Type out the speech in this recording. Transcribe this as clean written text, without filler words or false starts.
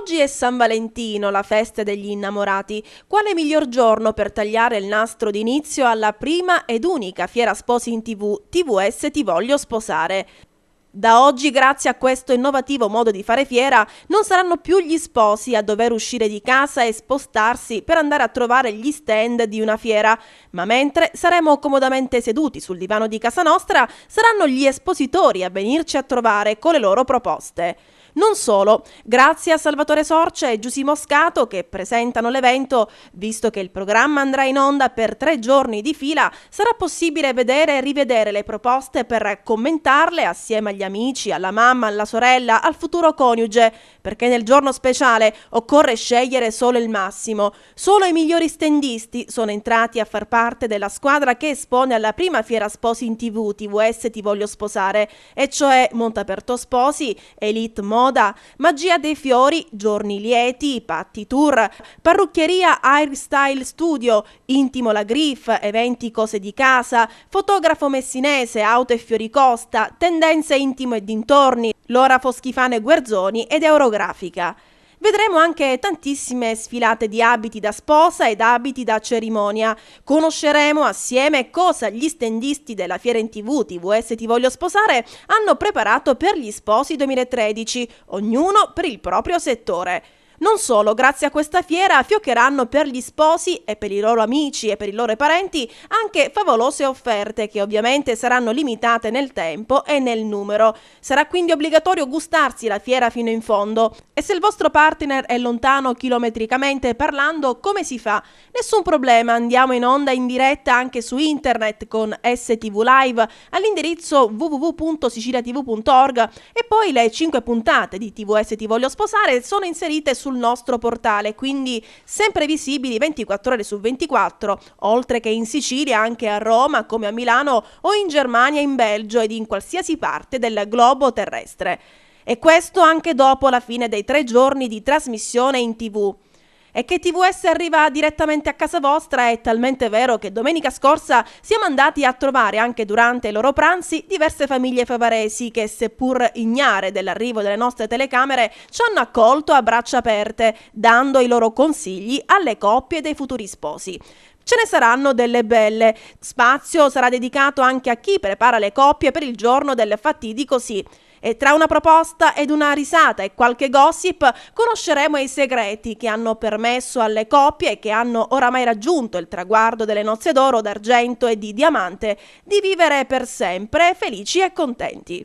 Oggi è San Valentino, la festa degli innamorati. Quale miglior giorno per tagliare il nastro d'inizio alla prima ed unica fiera sposi in TV, TVS Ti Voglio Sposare? Da oggi, grazie a questo innovativo modo di fare fiera, non saranno più gli sposi a dover uscire di casa e spostarsi per andare a trovare gli stand di una fiera, ma mentre saremo comodamente seduti sul divano di casa nostra, saranno gli espositori a venirci a trovare con le loro proposte. Non solo, grazie a Salvatore Sorcia e Giusy Moscato che presentano l'evento, visto che il programma andrà in onda per 3 giorni di fila, sarà possibile vedere e rivedere le proposte per commentarle assieme agli amici, alla mamma, alla sorella, al futuro coniuge, perché nel giorno speciale occorre scegliere solo il massimo. Solo i migliori stendisti sono entrati a far parte della squadra che espone alla prima fiera sposi in TV, TVS Ti Voglio Sposare, e cioè Montaperto Sposi, Elite Moda, Magia dei Fiori, Giorni Lieti, Patti Tour, Parrucchieria Hairstyle Studio, Intimo La Griff, Eventi Cose di Casa, Fotografo Messinese, Auto e Fioricosta, Tendenze Intimo e Dintorni, Lora Foschifane Guerzoni ed Eurografica. Vedremo anche tantissime sfilate di abiti da sposa ed abiti da cerimonia. Conosceremo assieme cosa gli stendisti della fiera in TV, TVS Ti Voglio Sposare, hanno preparato per gli sposi 2013, ognuno per il proprio settore. Non solo, grazie a questa fiera fioccheranno per gli sposi e per i loro amici e per i loro parenti anche favolose offerte che ovviamente saranno limitate nel tempo e nel numero. Sarà quindi obbligatorio gustarsi la fiera fino in fondo. E se il vostro partner è lontano chilometricamente parlando, come si fa? Nessun problema, andiamo in onda in diretta anche su internet con STV Live all'indirizzo www.siciliatv.org e poi le 5 puntate di TVS Ti Voglio Sposare sono inserite sul nostro portale, quindi sempre visibili 24 ore su 24, oltre che in Sicilia anche a Roma, come a Milano o in Germania, in Belgio ed in qualsiasi parte del globo terrestre. E questo anche dopo la fine dei 3 giorni di trasmissione in TV. E che TVS arriva direttamente a casa vostra è talmente vero che domenica scorsa siamo andati a trovare anche durante i loro pranzi diverse famiglie favaresi che, seppur ignare dell'arrivo delle nostre telecamere, ci hanno accolto a braccia aperte, dando i loro consigli alle coppie dei futuri sposi. Ce ne saranno delle belle. Spazio sarà dedicato anche a chi prepara le coppie per il giorno del fatidico sì. E tra una proposta ed una risata e qualche gossip conosceremo i segreti che hanno permesso alle coppie che hanno oramai raggiunto il traguardo delle nozze d'oro, d'argento e di diamante di vivere per sempre felici e contenti.